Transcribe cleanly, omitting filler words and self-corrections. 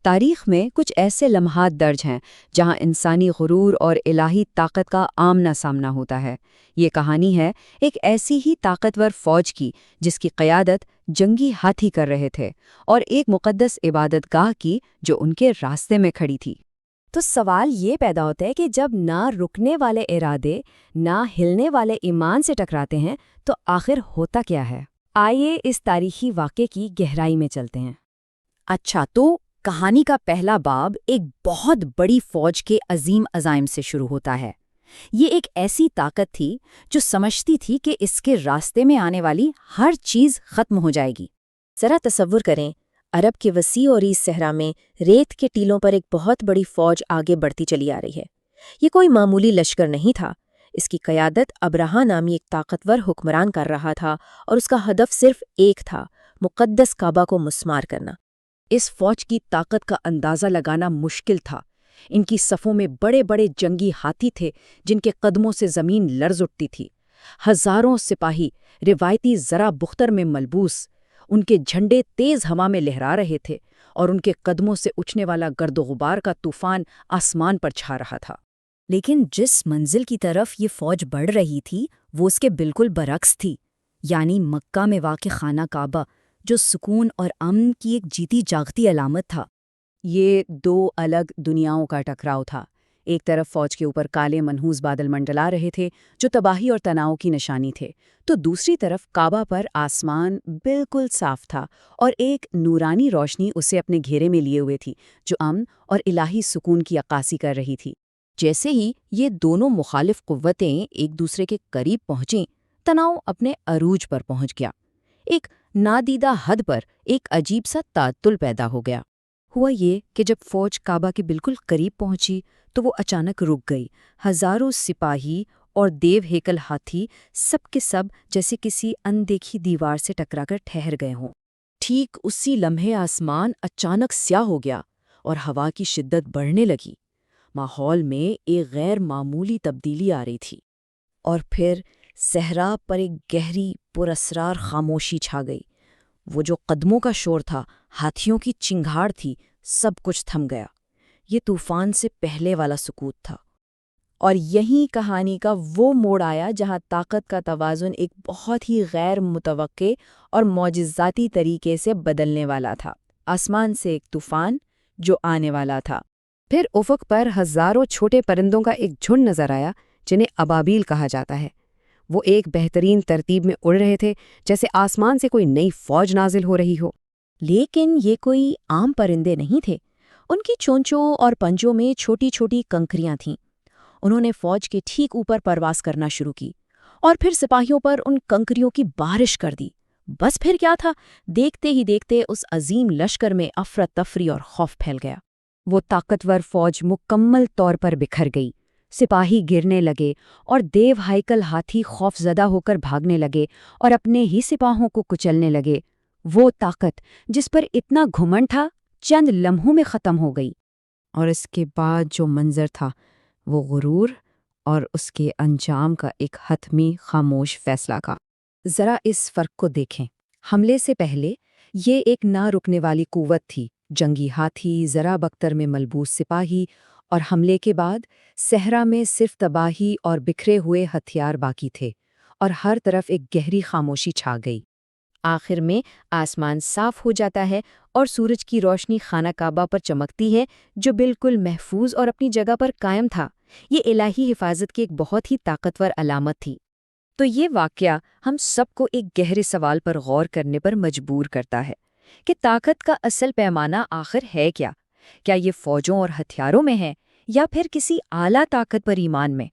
تاریخ میں کچھ ایسے لمحات درج ہیں جہاں انسانی غرور اور الہی طاقت کا آمنا سامنا ہوتا ہے۔ یہ کہانی ہے ایک ایسی ہی طاقتور فوج کی جس کی قیادت جنگی ہاتھی کر رہے تھے، اور ایک مقدس عبادت گاہ کی جو ان کے راستے میں کھڑی تھی۔ تو سوال یہ پیدا ہوتا ہے کہ جب نہ رکنے والے ارادے نہ ہلنے والے ایمان سے ٹکراتے ہیں تو آخر ہوتا کیا ہے؟ آئیے اس تاریخی واقعے کی گہرائی میں چلتے ہیں۔ اچھا، تو کہانی کا پہلا باب ایک بہت بڑی فوج کے عظیم عزائم سے شروع ہوتا ہے۔ یہ ایک ایسی طاقت تھی جو سمجھتی تھی کہ اس کے راستے میں آنے والی ہر چیز ختم ہو جائے گی۔ ذرا تصور کریں، عرب کے وسیع اور اس صحرا میں ریت کے ٹیلوں پر ایک بہت بڑی فوج آگے بڑھتی چلی آ رہی ہے۔ یہ کوئی معمولی لشکر نہیں تھا، اس کی قیادت ابرہا نامی ایک طاقتور حکمران کر رہا تھا، اور اس کا ہدف صرف ایک تھا، مقدس کعبہ کو مسمار کرنا۔ اس فوج کی طاقت کا اندازہ لگانا مشکل تھا۔ ان کی صفوں میں بڑے بڑے جنگی ہاتھی تھے جن کے قدموں سے زمین لرز اٹھتی تھی۔ ہزاروں سپاہی روایتی زرہ بختر میں ملبوس، ان کے جھنڈے تیز ہوا میں لہرا رہے تھے، اور ان کے قدموں سے اٹھنے والا گرد و غبار کا طوفان آسمان پر چھا رہا تھا۔ لیکن جس منزل کی طرف یہ فوج بڑھ رہی تھی وہ اس کے بالکل برعکس تھی، یعنی مکہ میں واقع خانہ کعبہ، جو سکون اور امن کی ایک جیتی جاگتی علامت تھا۔ یہ دو الگ دنیاؤں کا ٹکراؤ تھا۔ ایک طرف فوج کے اوپر کالے منحوس بادل منڈلا رہے تھے جو تباہی اور تناؤ کی نشانی تھے، تو دوسری طرف کعبہ پر آسمان بالکل صاف تھا اور ایک نورانی روشنی اسے اپنے گھیرے میں لیے ہوئے تھی جو امن اور الہی سکون کی عکاسی کر رہی تھی۔ جیسے ہی یہ دونوں مخالف قوتیں ایک دوسرے کے قریب پہنچیں، تناؤ اپنے عروج پر پہنچ گیا۔ ایک نادیدہ حد پر ایک عجیب سا تعطل پیدا ہو گیا۔ ہوا یہ کہ جب فوج کعبہ کے بالکل قریب پہنچی تو وہ اچانک رک گئی۔ ہزاروں سپاہی اور دیو ہیکل ہاتھی سب کے سب جیسے کسی اندیکھی دیوار سے ٹکرا کر ٹھہر گئے ہوں۔ ٹھیک اسی لمحے آسمان اچانک سیاہ ہو گیا اور ہوا کی شدت بڑھنے لگی۔ ماحول میں ایک غیر معمولی تبدیلی آ رہی تھی، اور پھر صحرا پر ایک گہری پراسرار خاموشی چھا گئی۔ وہ جو قدموں کا شور تھا، ہاتھیوں کی چنگھاڑ تھی، سب کچھ تھم گیا۔ یہ طوفان سے پہلے والا سکوت تھا۔ اور یہیں کہانی کا وہ موڑ آیا جہاں طاقت کا توازن ایک بہت ہی غیر متوقع اور معجزاتی طریقے سے بدلنے والا تھا۔ آسمان سے ایک طوفان جو آنے والا تھا۔ پھر افق پر ہزاروں چھوٹے پرندوں کا ایک جھنڈ نظر آیا جنہیں ابابیل کہا جاتا ہے۔ وہ ایک بہترین ترتیب میں اڑ رہے تھے، جیسے آسمان سے کوئی نئی فوج نازل ہو رہی ہو۔ لیکن یہ کوئی عام پرندے نہیں تھے۔ ان کی چونچوں اور پنجوں میں چھوٹی چھوٹی کنکریاں تھیں۔ انہوں نے فوج کے ٹھیک اوپر پرواز کرنا شروع کی، اور پھر سپاہیوں پر ان کنکریوں کی بارش کر دی۔ بس پھر کیا تھا، دیکھتے ہی دیکھتے اس عظیم لشکر میں افراتفری اور خوف پھیل گیا۔ وہ طاقتور فوج مکمل طور پر بکھر گئی۔ سپاہی گرنے لگے اور دیو ہائیکل ہاتھی خوف زدہ ہو کر بھاگنے لگے اور اپنے ہی سپاہوں کو کچلنے لگے۔ وہ طاقت جس پر اتنا گھمنڈ تھا چند لمحوں میں ختم ہو گئی، اور اس کے بعد جو منظر تھا وہ غرور اور اس کے انجام کا ایک حتمی خاموش فیصلہ کا۔ ذرا اس فرق کو دیکھیں۔ حملے سے پہلے یہ ایک نہ رکنے والی قوت تھی، جنگی ہاتھی، زرہ بختر میں ملبوس سپاہی، اور حملے کے بعد صحرا میں صرف تباہی اور بکھرے ہوئے ہتھیار باقی تھے، اور ہر طرف ایک گہری خاموشی چھا گئی۔ آخر میں آسمان صاف ہو جاتا ہے اور سورج کی روشنی خانہ کعبہ پر چمکتی ہے، جو بالکل محفوظ اور اپنی جگہ پر قائم تھا۔ یہ الہی حفاظت کی ایک بہت ہی طاقتور علامت تھی۔ تو یہ واقعہ ہم سب کو ایک گہرے سوال پر غور کرنے پر مجبور کرتا ہے کہ طاقت کا اصل پیمانہ آخر ہے کیا؟ کیا یہ فوجوں اور ہتھیاروں میں ہے، یا پھر کسی اعلیٰ طاقت پر ایمان میں؟